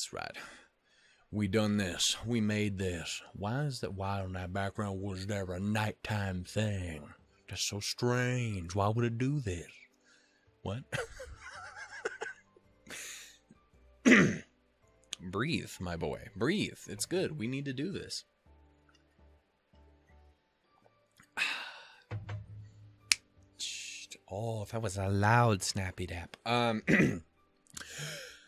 That's right. We done this. We made this. Why is that? Why on that background was there a nighttime thing? That's so strange. Why would it do this? What? Breathe, my boy. Breathe. It's good. We need to do this. Oh, if that was a loud snappy dap.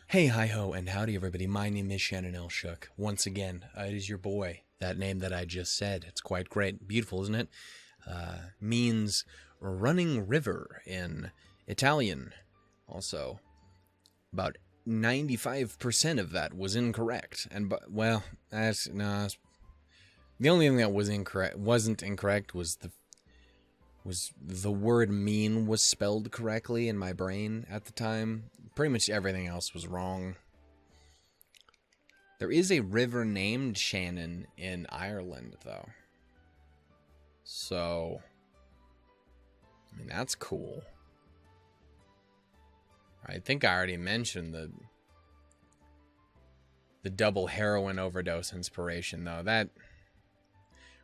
Hey, hi-ho, and howdy, everybody. My name is Shannon L. Shook. Once again, it is your boy. That name that I just said. It's quite great. Beautiful, isn't it? Means running river in Italian. Also, about 95% of that was incorrect. And, well, that's, no. The only thing that wasn't incorrect was the word mean was spelled correctly in my brain at the time. Pretty much everything else was wrong. There is a river named Shannon in Ireland, though. So, I mean, that's cool. I think I already mentioned the double heroin overdose inspiration, though.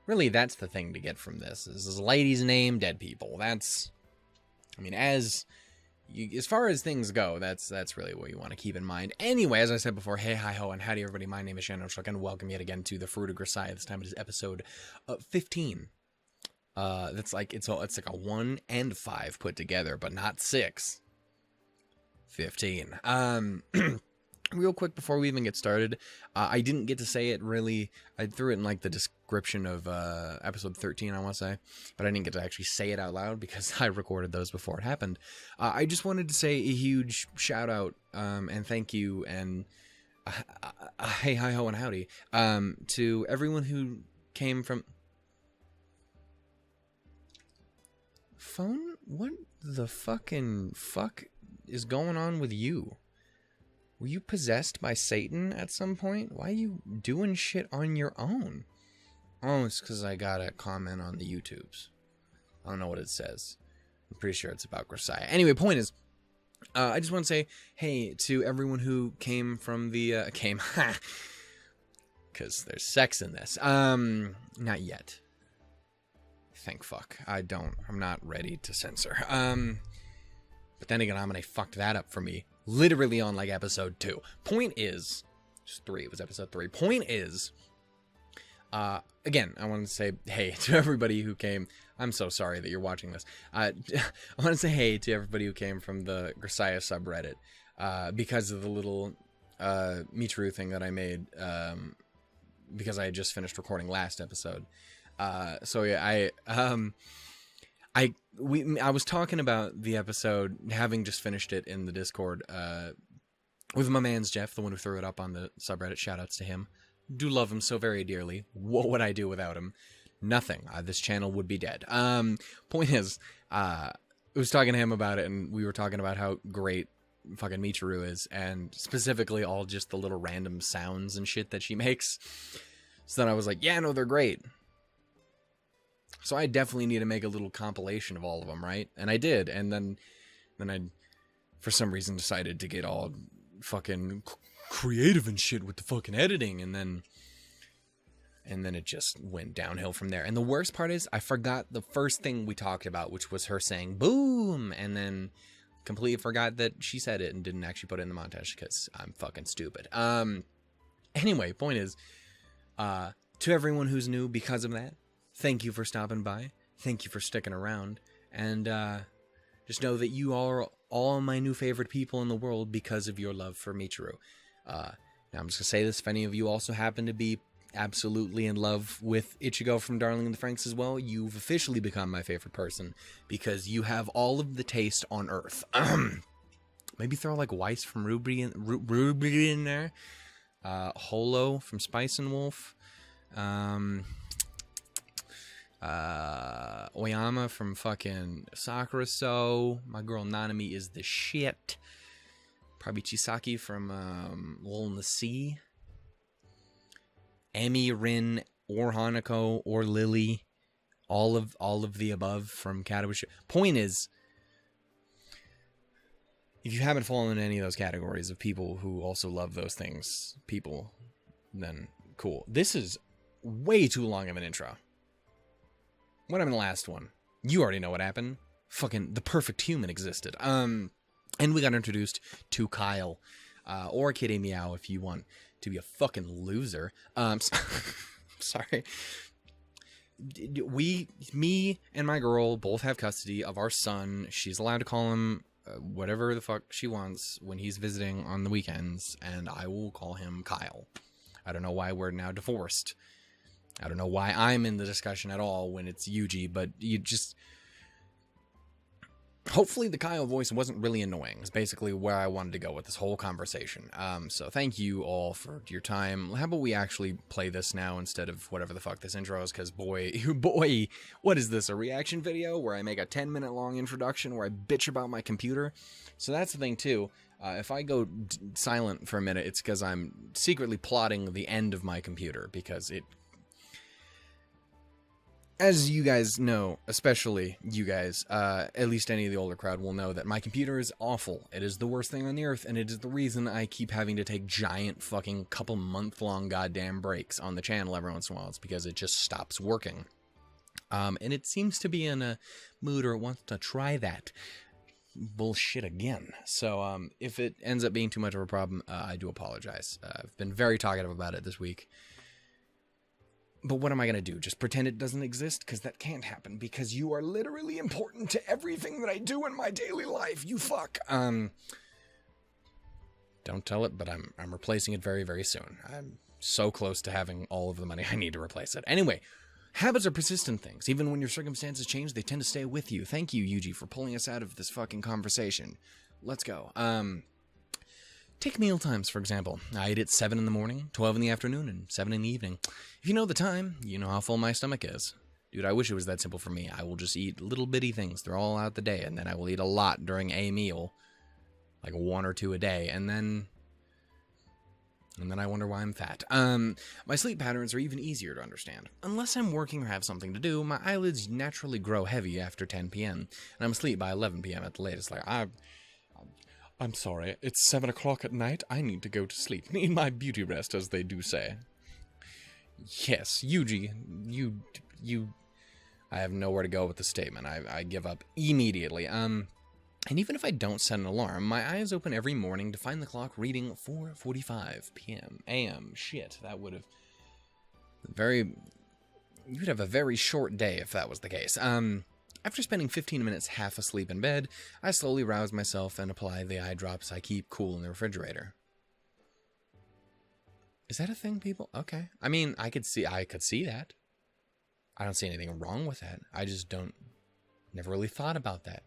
Really, that's the thing to get from this. This is a lady's name, dead people. That's, I mean, as far as things go, that's really what you want to keep in mind. Anyway, as I said before, hey, hi, ho, and howdy, everybody. My name is Shannon Shuck, and welcome yet again to the Fruit of Grisaia. This time it is episode 15. That's like, it's like a 1 and 5 put together, but not 6. 15. Real quick before we even get started, I didn't get to say it really. I threw it in like the description of episode 13, I want to say, but I didn't get to actually say it out loud because I recorded those before it happened. I just wanted to say a huge shout out and thank you and hey, hi, ho, and howdy to everyone who came from... Phone? What the fucking fuck is going on with you? Were you possessed by Satan at some point? Why are you doing shit on your own? Oh, it's because I got a comment on the YouTubes. I don't know what it says. I'm pretty sure it's about Grisaia. Anyway, point is, I just want to say, hey, to everyone who came from the, because there's sex in this. Not yet. Thank fuck. I'm not ready to censor. But then again, Amane fucked that up for me. Literally on, like, episode 2. Point is... Just 3. It was episode 3. Point is... again, I want to say, hey, to everybody who came... I'm so sorry that you're watching this. I want to say hey to everybody who came from the Grisaia subreddit. Because of the little Michiru thing that I made. Because I had just finished recording last episode. So, yeah, I was talking about the episode, having just finished it in the Discord, with my man's Jeff, the one who threw it up on the subreddit. Shoutouts to him. Do love him so very dearly. What would I do without him? Nothing. This channel would be dead. Point is, I was talking to him about it, and we were talking about how great fucking Michiru is, and specifically all just the little random sounds and shit that she makes. So then I was like, yeah, no, they're great. So I definitely need to make a little compilation of all of them, right? And I did, and then I, for some reason, decided to get all fucking creative and shit with the fucking editing, and then it just went downhill from there. And the worst part is, I forgot the first thing we talked about, which was her saying "boom," and then completely forgot that she said it and didn't actually put it in the montage because I'm fucking stupid. Anyway, point is, to everyone who's new because of that, thank you for stopping by. Thank you for sticking around. And just know that you are all my new favorite people in the world because of your love for Michiru. Now, I'm just going to say this. If any of you also happen to be absolutely in love with Ichigo from Darling in the Franxx as well, you've officially become my favorite person because you have all of the taste on Earth. Maybe throw like Weiss from Ruby in there. Holo from Spice and Wolf. Oyama from fucking Sakura So. My girl Nanami is the shit. Probably Chisaki from Lull in the Sea. Emi, Rin, or Hanako, or Lily. All of the above from Kadobushi. Point is, if you haven't fallen in any of those categories of people who also love those things, then cool. This is way too long of an intro. What happened in the last one? You already know what happened. Fucking the perfect human existed. And we got introduced to Kyle, or Kitty Meow if you want to be a fucking loser. Sorry. Me and my girl both have custody of our son. She's allowed to call him whatever the fuck she wants when he's visiting on the weekends, and I will call him Kyle. I don't know why we're now divorced. I don't know why I'm in the discussion at all when it's Yuuji, but you just... Hopefully the Kyle voice wasn't really annoying, is basically where I wanted to go with this whole conversation. So thank you all for your time. How about we actually play this now instead of whatever the fuck this intro is, because boy, what is this, a reaction video where I make a 10-minute long introduction where I bitch about my computer? So that's the thing too. If I go silent for a minute, it's because I'm secretly plotting the end of my computer, because it... As you guys know, especially you guys, at least any of the older crowd will know that my computer is awful. It is the worst thing on the earth, and it is the reason I keep having to take giant fucking couple-month-long goddamn breaks on the channel every once in a while. It's because it just stops working. And it seems to be in a mood or wants to try that bullshit again. So if it ends up being too much of a problem, I do apologize. I've been very talkative about it this week. But what am I going to do? Just pretend it doesn't exist? Because that can't happen, because you are literally important to everything that I do in my daily life, you fuck. Don't tell it, but I'm replacing it very, very soon. I'm so close to having all of the money I need to replace it. Anyway, habits are persistent things. Even when your circumstances change, they tend to stay with you. Thank you, Yuuji, for pulling us out of this fucking conversation. Let's go. Take meal times, for example. I eat at 7 in the morning, 12 in the afternoon, and 7 in the evening. If you know the time, you know how full my stomach is. Dude, I wish it was that simple for me. I will just eat little bitty things through all out the day, and then I will eat a lot during a meal, like 1 or 2 a day, and then I wonder why I'm fat. My sleep patterns are even easier to understand. Unless I'm working or have something to do, my eyelids naturally grow heavy after 10 p.m., and I'm asleep by 11 p.m. at the latest. Like, I'm sorry, it's 7 o'clock at night, I need to go to sleep. Need my beauty rest, as they do say. Yes, Yuuji, I have nowhere to go with the statement. I give up immediately. And even if I don't set an alarm, my eyes open every morning to find the clock reading 4:45 p.m. a.m. Shit, that would have... You'd have a very short day if that was the case. After spending 15 minutes half asleep in bed, I slowly rouse myself and apply the eye drops I keep cool in the refrigerator. Is that a thing, people? Okay. I mean, I could see that. I don't see anything wrong with that. I just never really thought about that.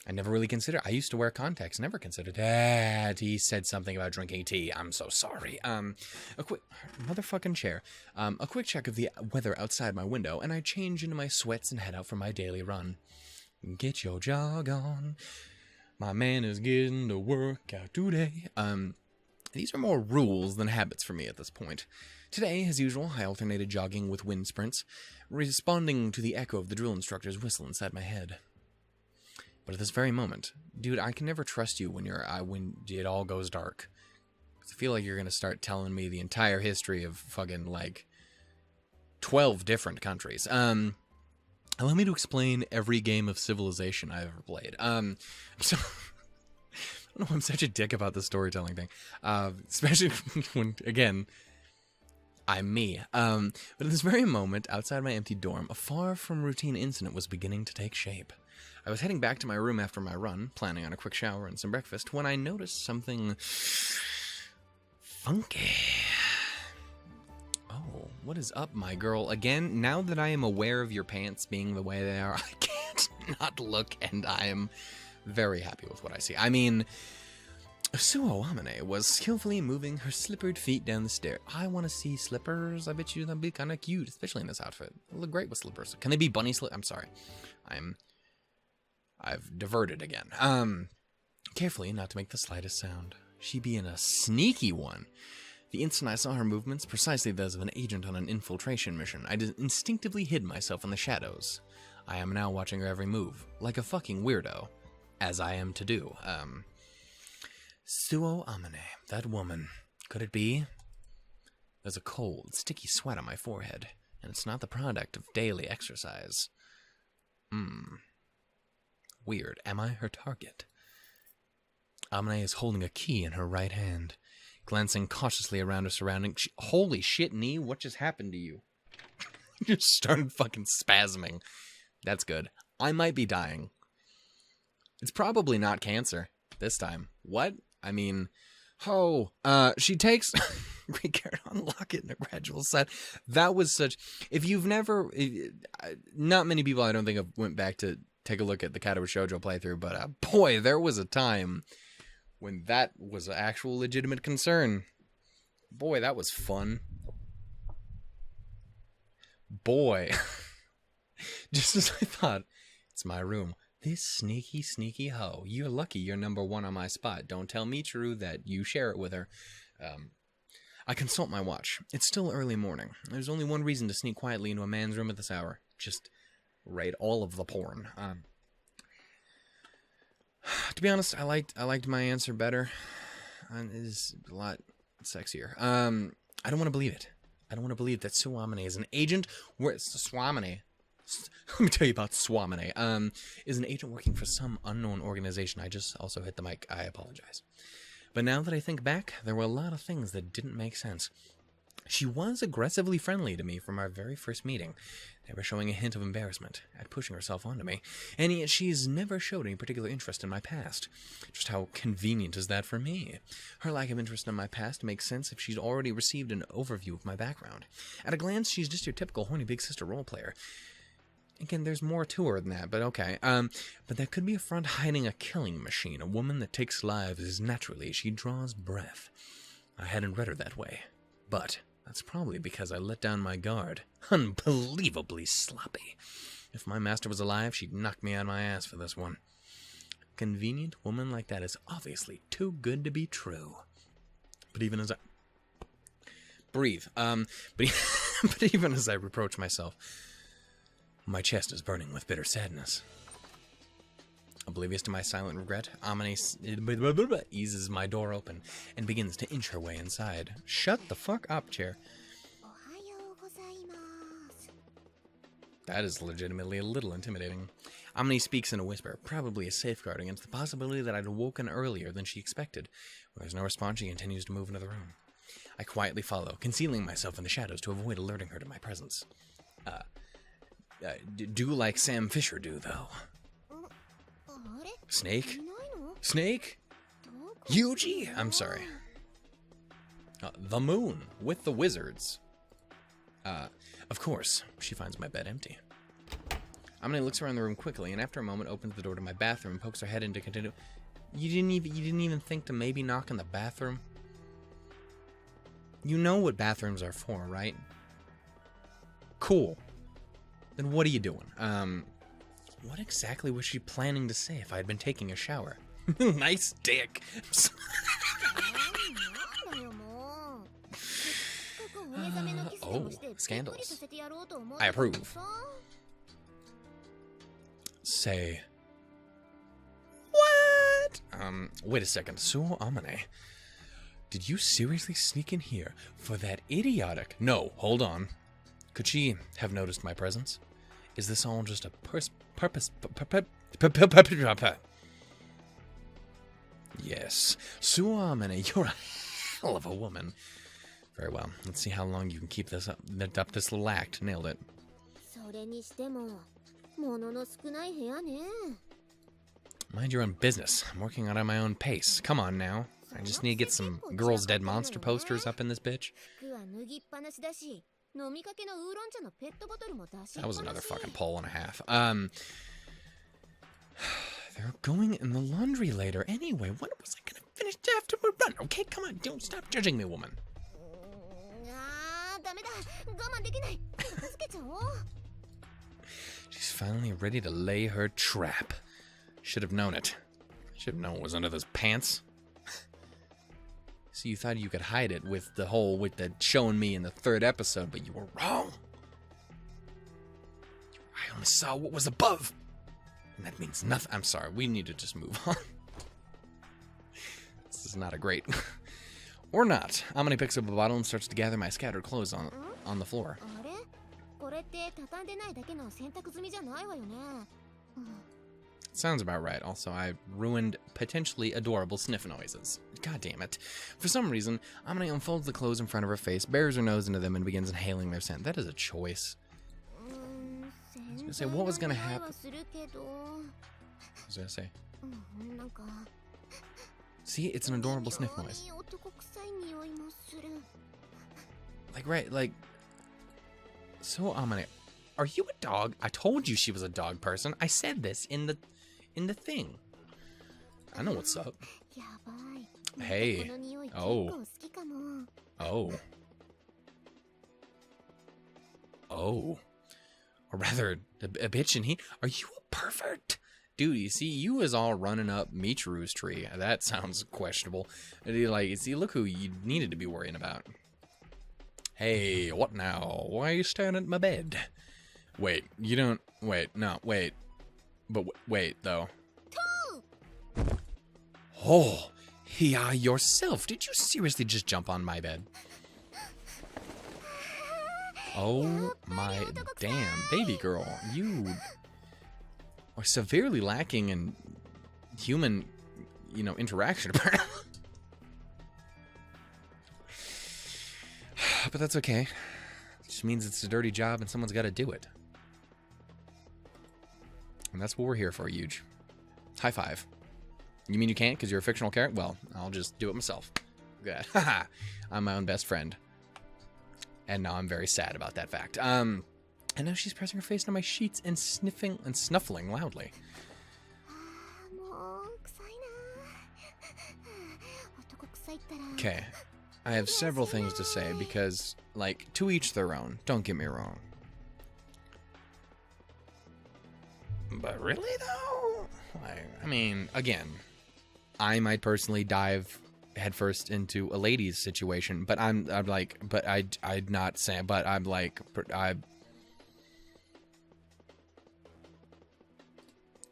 I never really considered. I used to wear contacts, never considered that. He said something about drinking tea. I'm so sorry. A quick motherfucking chair. A quick check of the weather outside my window, and I change into my sweats and head out for my daily run. Get your jog on. My man is getting to work out today. These are more rules than habits for me at this point. Today, as usual, I alternated jogging with wind sprints, responding to the echo of the drill instructor's whistle inside my head. But at this very moment, dude, I can never trust you when it all goes dark. I feel like you're going to start telling me the entire history of fucking, like, 12 different countries. Allow me to explain every game of Civilization I've ever played. I don't know, I'm such a dick about the storytelling thing. Especially when, again, I'm me. But at this very moment, outside my empty dorm, a far from routine incident was beginning to take shape. I was heading back to my room after my run, planning on a quick shower and some breakfast, when I noticed something funky. Oh, what is up, my girl? Again, now that I am aware of your pants being the way they are, I can't not look, and I am very happy with what I see. I mean, Suo Amane was skillfully moving her slippered feet down the stair. I want to see slippers. I bet you that'd be kind of cute, especially in this outfit. They look great with slippers. Can they be bunny slippers? I'm sorry. I've diverted again. Carefully, not to make the slightest sound. She being a sneaky one. The instant I saw her movements, precisely those of an agent on an infiltration mission, I instinctively hid myself in the shadows. I am now watching her every move, like a fucking weirdo. as I am to do. Suo Amane, that woman. Could it be? There's a cold, sticky sweat on my forehead, and it's not the product of daily exercise. Weird. Am I her target? Amane is holding a key in her right hand, glancing cautiously around her surroundings. Holy shit, Nee, what just happened to you? You just started fucking spasming. That's good. I might be dying. It's probably not cancer this time. What? I mean, she takes... Recare, unlock it in a gradual set. That was such... If you've never... Not many people, I don't think, have went back to take a look at the Kadowa Shoujo playthrough, but boy, there was a time when that was an actual legitimate concern. Boy, that was fun. Boy. Just as I thought, it's my room. This sneaky, sneaky hoe. You're lucky you're number one on my spot. Don't tell Michiru that you share it with her. I consult my watch. It's still early morning. There's only one reason to sneak quietly into a man's room at this hour. Just raid all of the porn. To be honest, I liked my answer better. It is a lot sexier. I don't want to believe it. I don't want to believe that Suamane is an agent. Suamane. Let me tell you about Suamane. Is an agent working for some unknown organization. I just also hit the mic. I apologize. But now that I think back, there were a lot of things that didn't make sense. She was aggressively friendly to me from our very first meeting, never showing a hint of embarrassment at pushing herself onto me, and yet she's never showed any particular interest in my past. Just how convenient is that for me? Her lack of interest in my past makes sense if she's already received an overview of my background. At a glance, she's just your typical horny big sister role player. Again, there's more to her than that, but okay. But there could be a front hiding a killing machine, a woman that takes lives as naturally as she draws breath. I hadn't read her that way, but that's probably because I let down my guard. Unbelievably sloppy. If my master was alive, she'd knock me on my ass for this one. A convenient woman like that is obviously too good to be true. But even as I... Breathe. But even as I reproach myself... My chest is burning with bitter sadness. Oblivious to my silent regret, Amane eases my door open and begins to inch her way inside. Shut the fuck up, chair. That is legitimately a little intimidating. Amane speaks in a whisper, probably a safeguard against the possibility that I'd awoken earlier than she expected. When there's no response, she continues to move into the room. I quietly follow, concealing myself in the shadows to avoid alerting her to my presence. Do like Sam Fisher do, though. Snake? Snake? Yuuji? I'm sorry. The moon with the wizards. Of course, she finds my bed empty. Amane looks around the room quickly, and after a moment opens the door to my bathroom and pokes her head in to continue. You didn't even think to maybe knock on the bathroom? You know what bathrooms are for, right? Cool. Then what are you doing? What exactly was she planning to say if I had been taking a shower? Nice dick. Oh, scandals. I approve. Say... What? Wait a second. Suo Amane. Did you seriously sneak in here for that idiotic... No, hold on. Could she have noticed my presence? Is this all just a purpose? Yes. Suo Amane, you're a hell of a woman. Very well. Let's see how long you can keep this up this little act. Nailed it. Mind your own business. I'm working out at my own pace. Come on now. I just need to get some Girls Dead Monster posters up in this bitch. That was another fucking poll and a half. They're going in the laundry later anyway. When was I gonna finish after my run? Okay, come on, don't stop judging me, woman. She's finally ready to lay her trap. Should have known it. Should have known it was under those pants. So you thought you could hide it with the showing me in the 3rd episode, but you were wrong. I only saw what was above. And that means nothing. I'm sorry. We need to just move on. This is not a great... Or not. Amane picks up a bottle and starts to gather my scattered clothes on the floor. Sounds about right. Also, I ruined potentially adorable sniff noises. God damn it. For some reason, Amane unfolds the clothes in front of her face, bears her nose into them, and begins inhaling their scent. That is a choice. I was gonna say, what was gonna happen? I was gonna say. See, it's an adorable sniff noise. Like, right, like... So, Amane, are you a dog? I told you she was a dog person. I said this in the thing. I know what's up. Hey. Oh. Oh. Oh. Or rather, a bitch and he... Are you a pervert? Dude, you see, you is all running up Michiru's tree. That sounds questionable. Like, see, look who you needed to be worrying about. Hey, what now? Why are you staring at my bed? Wait, you don't... Wait, no, wait. But wait, though. Oh, yeah, yourself. Did you seriously just jump on my bed? Oh my damn, baby girl, you are severely lacking in human, interaction, apparently. But that's okay. It just means it's a dirty job and someone's got to do it. And that's what we're here for, Yuuji. High five. You mean you can't because you're a fictional character? Well, I'll just do it myself. Good. Haha. I'm my own best friend. And now I'm very sad about that fact. And now she's pressing her face into my sheets and sniffing and snuffling loudly. Okay. I have several things to say because, like, to each their own. Don't get me wrong. But really, though? I mean, again, I might personally dive headfirst into a lady's situation, but I'm like, but I'd not say, but I'm like,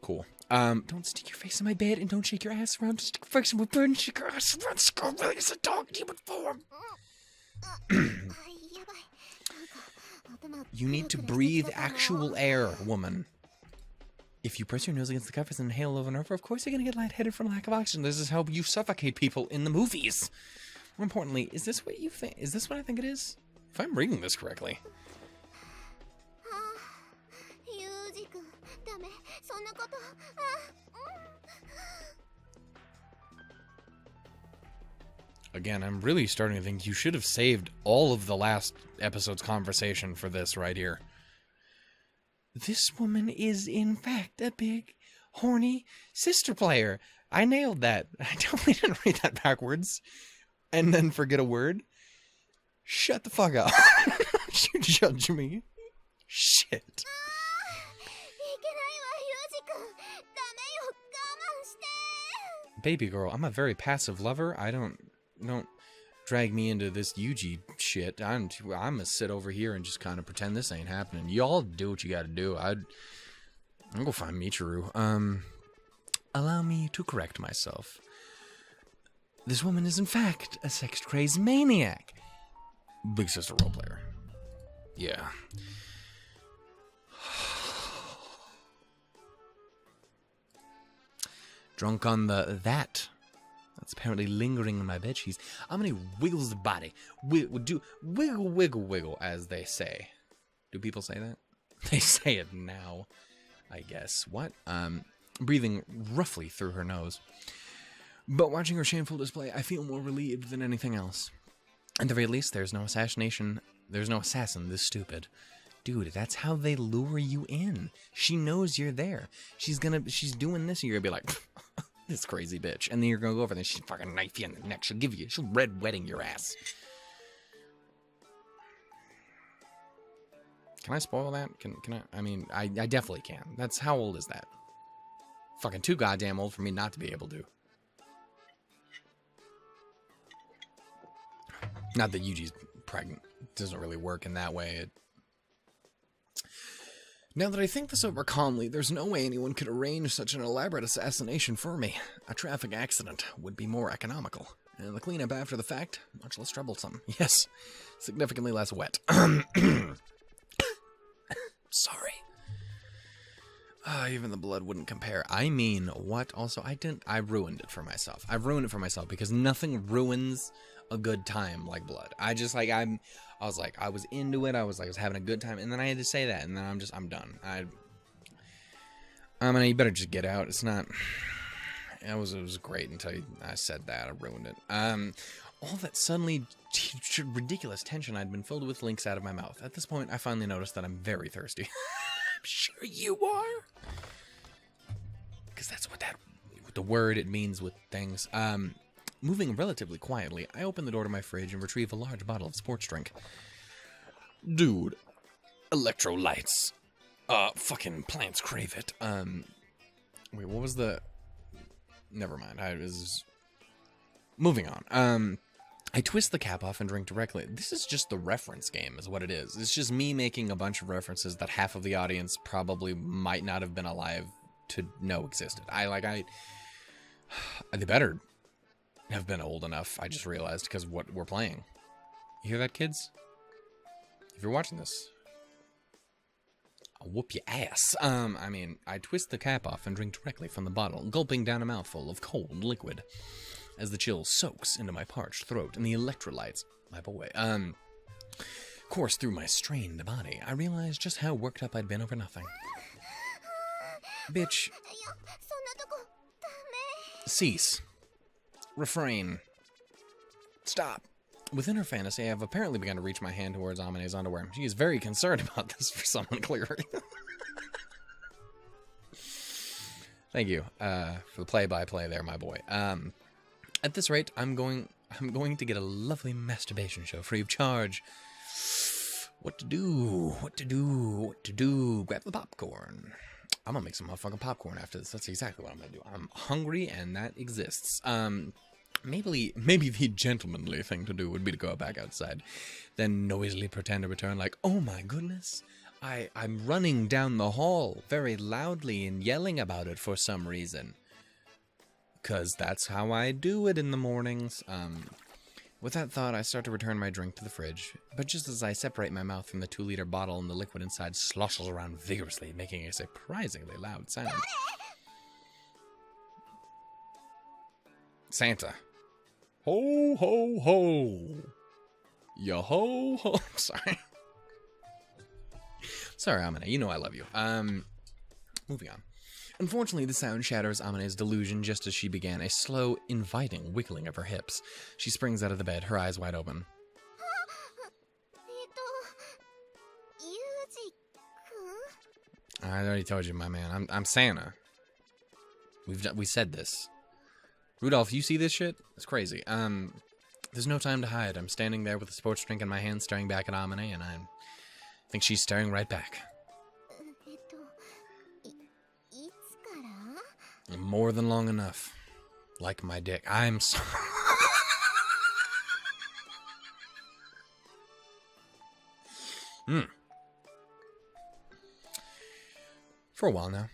cool. Don't stick your face in my bed and don't shake your ass around. Just stick your face in my bed and shake your ass around. Scorpion is a dog in human form. You need to breathe actual air, woman. If you press your nose against the covers and inhale over and over, of course you're going to get lightheaded from lack of oxygen. This is how you suffocate people in the movies. More importantly, is this what you think? Is this what I think it is? If I'm reading this correctly. Again, I'm really starting to think you should have saved all of the last episode's conversation for this right here. This woman is, in fact, a big, horny sister player. I nailed that. I definitely didn't read that backwards and then forget a word. Shut the fuck up. You judge me. Shit. Baby girl, I'm a very passive lover. Don't drag me into this Yuuji shit. I'm gonna sit over here and just kind of pretend this ain't happening. Y'all do what you gotta do. I'm gonna go find Michiru. Allow me to correct myself. This woman is in fact a sex-crazed maniac. Big sister role player. Yeah. Drunk on that. That's apparently lingering in my bedsheets. Amane wiggles the body. Wiggle, as they say. Do people say that? They say it now, I guess. What? Breathing roughly through her nose. But watching her shameful display, I feel more relieved than anything else. At the very least, there's no assassination. There's no assassin this stupid. Dude, that's how they lure you in. She knows you're there. She's doing this, and you're gonna be like, this crazy bitch. And then you're gonna go over there, and she'll fucking knife you in the neck. She'll red wedding your ass. Can I spoil that? Can I? I mean, I definitely can. That's, how old is that? Fucking too goddamn old for me not to be able to. Not that Yuuji's pregnant. It doesn't really work in that way. Now that I think this over calmly, there's no way anyone could arrange such an elaborate assassination for me. A traffic accident would be more economical, and the cleanup after the fact, much less troublesome. Yes, significantly less wet. Sorry. Even the blood wouldn't compare. I mean, what? Also, I ruined it for myself. I ruined it for myself because nothing ruins a good time like blood. I was into it. I was having a good time, and then I had to say that, and then I'm done. Amane, you better just get out. It was great until I said that. I ruined it. All that suddenly ridiculous tension I'd been filled with links out of my mouth. At this point, I finally noticed that I'm very thirsty. I'm sure you are. Because that's what the word it means with things. Moving relatively quietly, I open the door to my fridge and retrieve a large bottle of sports drink. Dude, electrolytes. Fucking plants crave it. Wait, what was the... Never mind, moving on. I twist the cap off and drink directly. This is just the reference game, is what it is. It's just me making a bunch of references that half of the audience probably might not have been alive to know existed. They better have been old enough, I just realized, because what we're playing. You hear that, kids? If you're watching this, I'll whoop your ass. I twist the cap off and drink directly from the bottle, gulping down a mouthful of cold liquid as the chill soaks into my parched throat and the electrolytes lap away. Course through my strained body, I realized just how worked up I'd been over nothing. Bitch. Cease. Refrain. Stop. Within her fantasy, I have apparently begun to reach my hand towards Amane's underwear. She is very concerned about this for someone, clearly. Thank you for the play-by-play there, my boy. At this rate, I'm going to get a lovely masturbation show free of charge. What to do? Grab the popcorn. I'm gonna make some motherfucking popcorn after this. That's exactly what I'm gonna do. I'm hungry, and that exists. Maybe the gentlemanly thing to do would be to go back outside, then noisily pretend to return like, oh my goodness, I'm running down the hall very loudly and yelling about it for some reason. Because that's how I do it in the mornings. With that thought, I start to return my drink to the fridge, but just as I separate my mouth from the 2-liter bottle and the liquid inside sloshes around vigorously, making a surprisingly loud sound. Santa. Ho, ho, ho. Yo, ho, ho. Sorry. Sorry, Amane. You know I love you. Moving on. Unfortunately, the sound shatters Amane's delusion just as she began a slow, inviting wiggling of her hips. She springs out of the bed, her eyes wide open. I already told you, my man. I'm Santa. We said this. Rudolph, you see this shit? It's crazy. There's no time to hide. I'm standing there with a sports drink in my hand, staring back at Amane, and I think she's staring right back. More than long enough. Like my dick. I'm sorry. For a while now.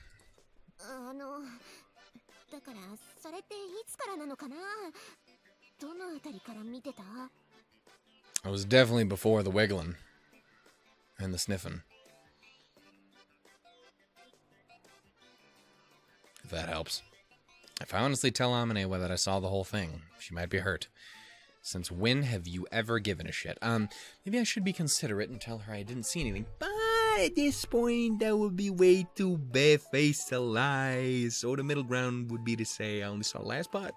It was definitely before the wiggling and the sniffing. If that helps. If I honestly tell Amane that I saw the whole thing, she might be hurt. Since when have you ever given a shit? Maybe I should be considerate and tell her I didn't see anything. But at this point, that would be way too barefaced to lie. So the middle ground would be to say I only saw the last part.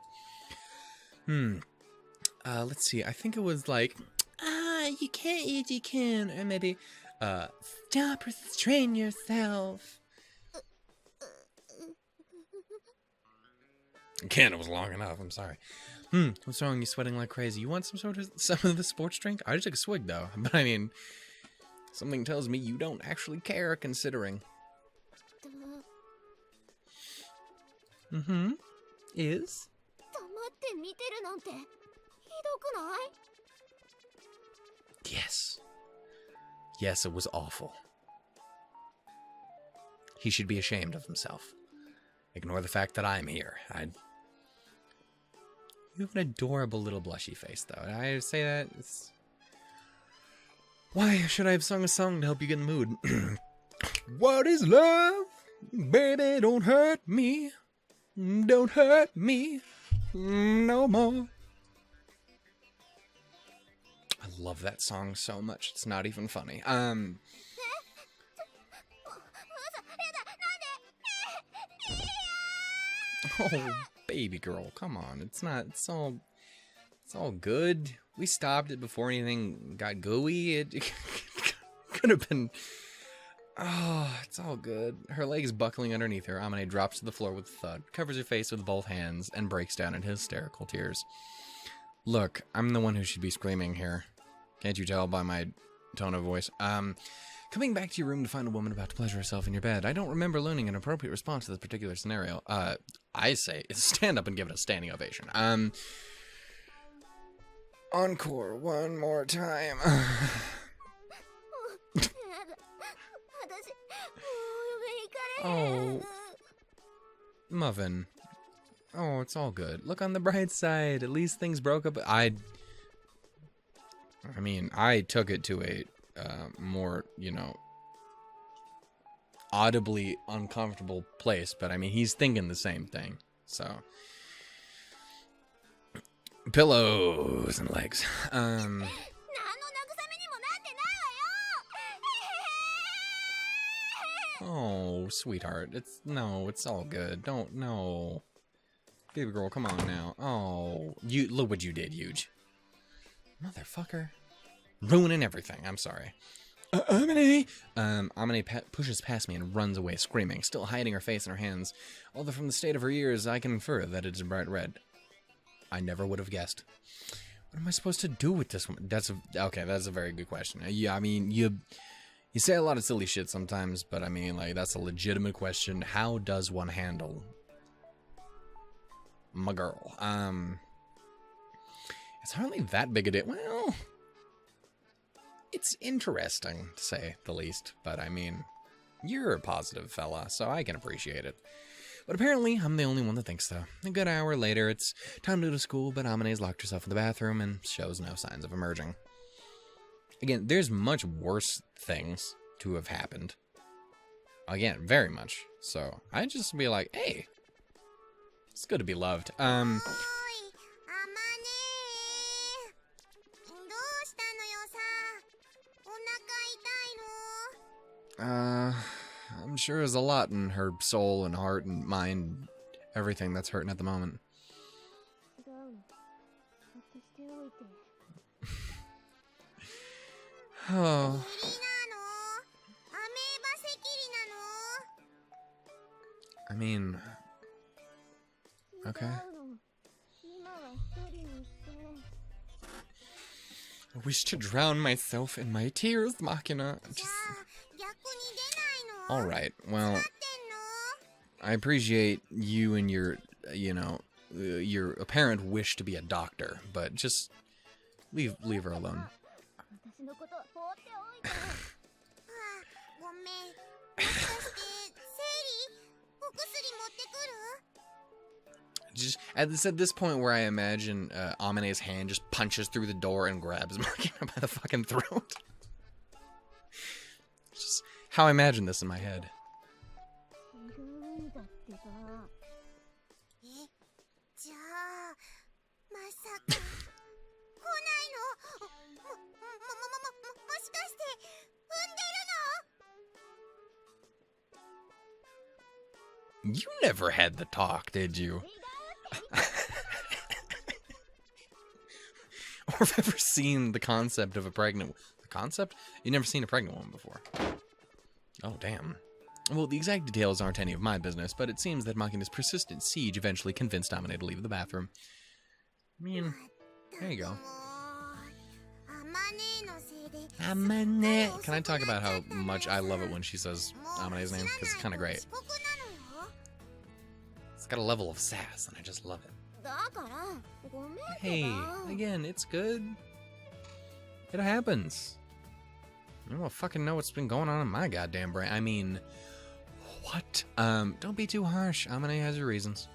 Let's see. I think it was like, you can't eat, you can. Or maybe, stop restrain yourself. Again, it was long enough. I'm sorry. What's wrong? You sweating like crazy? You want some of the sports drink? I just took a swig though. But I mean, something tells me you don't actually care, considering. Is? Yes. Yes, it was awful. He should be ashamed of himself. Ignore the fact that I'm here. You have an adorable little blushy face, though. I say that. Why should I have sung a song to help you get in the mood? What is love? Baby, don't hurt me. Don't hurt me no more. I love that song so much. It's not even funny. Oh, baby girl, come on. It's all good. We stopped it before anything got gooey. It could have been... Oh, it's all good. Her legs buckling underneath her, Amane drops to the floor with a thud, covers her face with both hands, and breaks down in hysterical tears. Look, I'm the one who should be screaming here. Can't you tell by my tone of voice? Coming back to your room to find a woman about to pleasure herself in your bed. I don't remember learning an appropriate response to this particular scenario. I say, stand up and give it a standing ovation. Encore one more time. Oh, Muffin. Oh, it's all good. Look on the bright side. At least things broke up. I mean, I took it to a more, audibly uncomfortable place, but I mean, he's thinking the same thing. So, pillows and legs. Oh, sweetheart. It's all good. No. Baby girl, come on now. Oh, look what you did, Yuuji. Motherfucker. Ruining everything. I'm sorry. Amane! Amane pushes past me and runs away, screaming, still hiding her face in her hands. Although from the state of her ears, I can infer that it's bright red. I never would have guessed. What am I supposed to do with this one? That's a very good question. Yeah, I mean, you say a lot of silly shit sometimes, but I mean, like, that's a legitimate question. How does one handle my girl? It's hardly that big a deal. Well, it's interesting, to say the least. But, I mean, you're a positive fella, so I can appreciate it. But apparently, I'm the only one that thinks so. A good hour later, it's time to go to school, but Amane's locked herself in the bathroom and shows no signs of emerging. Again, there's much worse things to have happened. Again, very much. So, I'd just be like, hey, it's good to be loved. I'm sure there's a lot in her soul and heart and mind, everything that's hurting at the moment. Oh. I mean, okay. I wish to drown myself in my tears, Makina. Alright, well, I appreciate you and your, your apparent wish to be a doctor, but just leave her alone. Just at this point where I imagine Amane's hand just punches through the door and grabs Makina by the fucking throat. Just how I imagine this in my head. You never had the talk, did you? Or have ever seen the concept of a pregnant... The concept? You've never seen a pregnant woman before. Oh, damn. Well, the exact details aren't any of my business, but it seems that Makina's persistent siege eventually convinced Amane to leave the bathroom. I mean, there you go. Amane. Can I talk about how much I love it when she says Amane's name? Because it's kind of great. It's got a level of sass, and I just love it. Hey, again, it's good. It happens. I don't fucking know what's been going on in my goddamn brain. I mean, what it. Don't be too harsh. Amane has her reasons.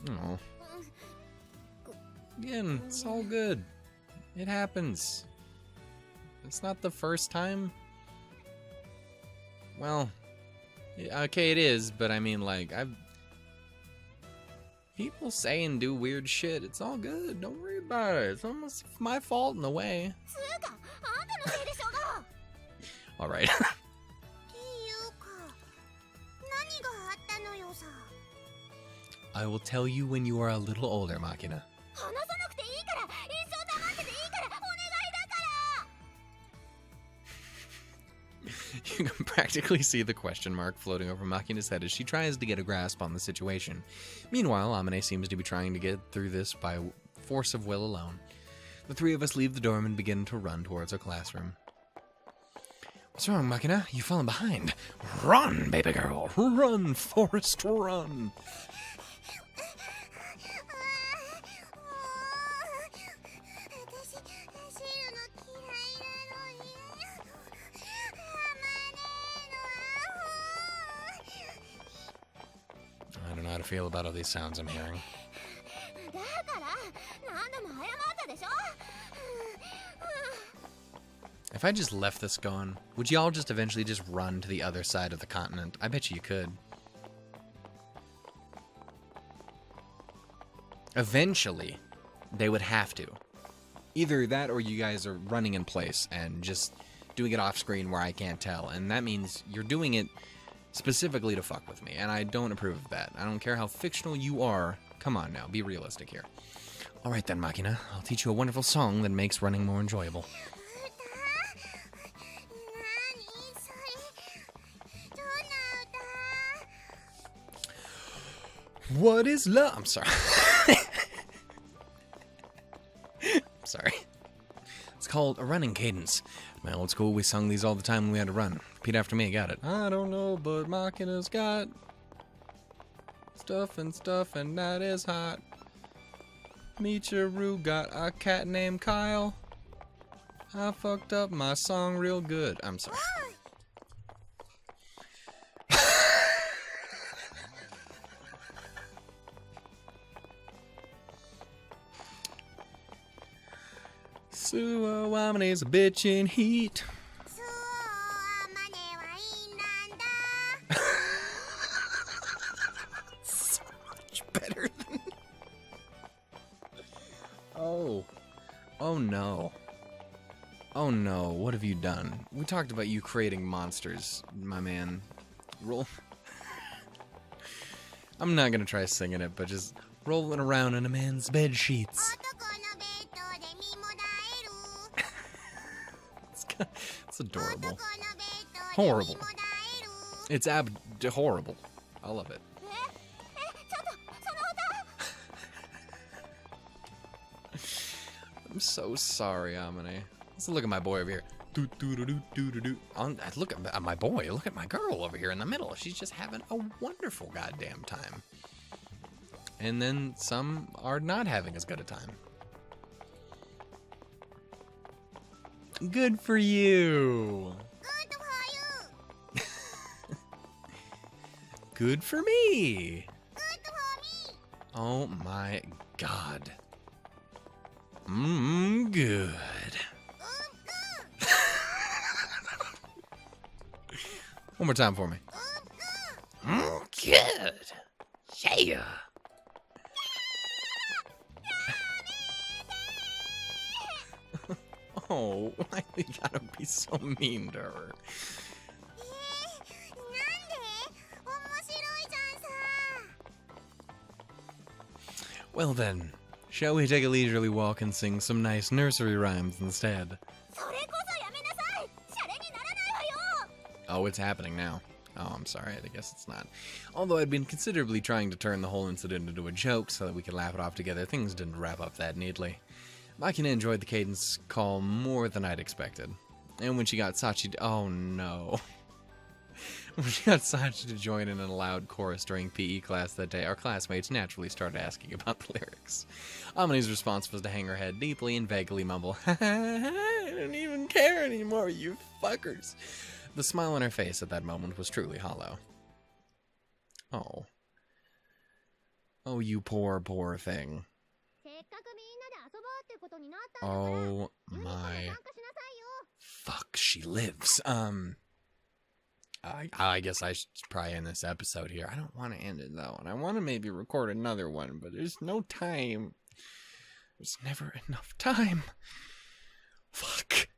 Oh. Again, it's all good. It happens. It's not the first time. Well, okay, it is, but I mean, like, people say and do weird shit. It's all good. Don't worry about it. It's almost my fault in a way. Alright. I will tell you when you are a little older, Makina. You can practically see the question mark floating over Makina's head as she tries to get a grasp on the situation. Meanwhile, Amane seems to be trying to get through this by force of will alone. The three of us leave the dorm and begin to run towards our classroom. What's wrong, Makina? You've fallen behind. Run, baby girl. Run, Forrest, run. I don't know how to feel about all these sounds I'm hearing. If I just left this going, would y'all just eventually just run to the other side of the continent? I bet you could. Eventually, they would have to. Either that or you guys are running in place and just doing it off screen where I can't tell. And that means you're doing it specifically to fuck with me, and I don't approve of that. I don't care how fictional you are. Come on now, be realistic here. Alright then, Makina. I'll teach you a wonderful song that makes running more enjoyable. What is love? I'm sorry. Sorry. It's called a running cadence. My old school, we sung these all the time when we had to run. Repeat after me, got it. I don't know, but Makina's got stuff, and that is hot. Michiru got a cat named Kyle. I fucked up my song real good. I'm sorry. So, Amane's a bitch in heat. So much better than... Oh. Oh no. Oh no, what have you done? We talked about you creating monsters, my man. Roll... I'm not gonna try singing it, but just rolling around in a man's bed sheets. It's adorable. Horrible. It's horrible. I love it. I'm so sorry, Amane. Let's look at my boy over here. Look at my boy. Look at my girl over here in the middle. She's just having a wonderful goddamn time. And then some are not having as good a time. Good for you. Good for you. Good for me. Good for me. Oh my god. Good. One more time for me. Good. Yeah. Oh, why you gotta be so mean to her? Well then, shall we take a leisurely walk and sing some nice nursery rhymes instead? Oh, it's happening now. Oh, I'm sorry, I guess it's not. Although I'd been considerably trying to turn the whole incident into a joke so that we could laugh it off together, things didn't wrap up that neatly. Makina enjoyed the cadence call more than I'd expected. And when she got Sachi... Oh no. When she got Sachi to join in a loud chorus during PE class that day, our classmates naturally started asking about the lyrics. Amane's response was to hang her head deeply and vaguely mumble, I don't even care anymore, you fuckers. The smile on her face at that moment was truly hollow. Oh. Oh, you poor, poor thing. Oh my fuck, she lives. I guess I should probably end this episode here. I don't want to end it though, and I want to maybe record another one, but there's no time. There's never enough time. Fuck.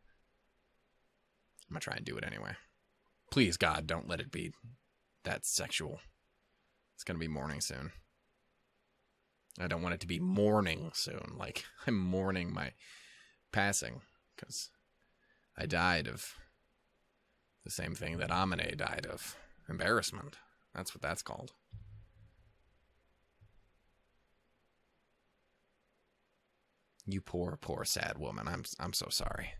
I'm gonna try and do it anyway. Please, God, don't let it be that sexual. It's gonna be morning soon. I don't want it to be mourning soon. Like, I'm mourning my passing. Because I died of the same thing that Amane died of. Embarrassment. That's what that's called. You poor, poor sad woman. I'm so sorry.